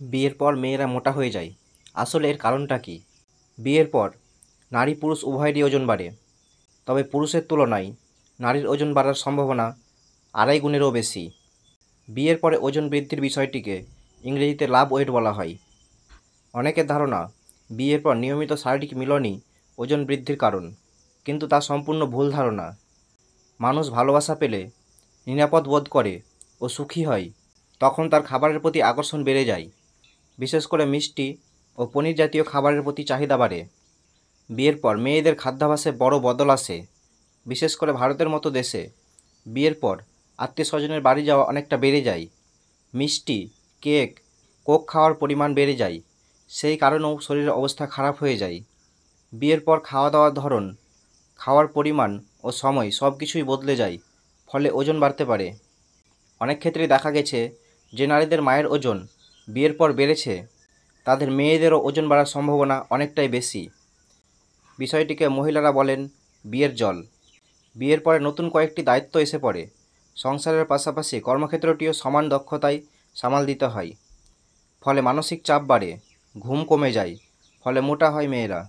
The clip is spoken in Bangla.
বিয়ের পর মেয়েরা মোটা হয়ে যায়। আসলে এর কারণটা কি? বিয়ের পর নারী পুরুষ উভয়েরই ওজন বাড়ে। তবে পুরুষের তুলনায় নারীর ওজন বাড়ার সম্ভাবনা 2.5 গুণেরও বেশি। বিয়ের পরে ওজন বৃদ্ধির বিষয়টিকে ইংরেজিতে লাভ ওয়েট বলা হয়। অনেকের ধারণা বিয়ের পর নিয়মিত শারীরিক মিলনই ওজন বৃদ্ধির কারণ, কিন্তু তা সম্পূর্ণ ভুল ধারণা। মানুষ ভালোবাসা পেলে, নিরাপদ বোধ করে ও সুখী হয়, তখন তার খাবারের প্রতি আকর্ষণ বেড়ে যায়। বিশেষ করে মিষ্টি ও পনির জাতীয় খাবারের প্রতি চাহিদা বাড়ে। বিয়ের পর মেয়েদের খাদ্যাভ্যাসে বড় বদল আসে। বিশেষ করে ভারতের মতো দেশে বিয়ের পর আত্মীয়স্বজনের বাড়ি যাওয়া অনেকটা বেড়ে যায়। মিষ্টি, কেক, কোক খাওয়ার পরিমাণ বেড়ে যায়। সেই কারণেও শরীরের অবস্থা খারাপ হয়ে যায়। বিয়ের পর খাওয়া দাওয়ার ধরন, খাওয়ার পরিমাণ ও সময় সব কিছুই বদলে যায়। ফলে ওজন বাড়তে পারে। অনেক ক্ষেত্রেই দেখা গেছে যে নারীদের মায়ের ওজন বিয়ের পর বেড়েছে, তাদের মেয়েদেরও ওজন বাড়ার সম্ভাবনা অনেকটাই বেশি। বিষয়টিকে মহিলারা বলেন বিয়ের জল। বিয়ের পরে নতুন কয়েকটি দায়িত্ব এসে পড়ে। সংসারের পাশাপাশি কর্মক্ষেত্রটিও সমান দক্ষতায় সামাল দিতে হয়। ফলে মানসিক চাপ বাড়ে, ঘুম কমে যায়, ফলে মোটা হয় মেয়েরা।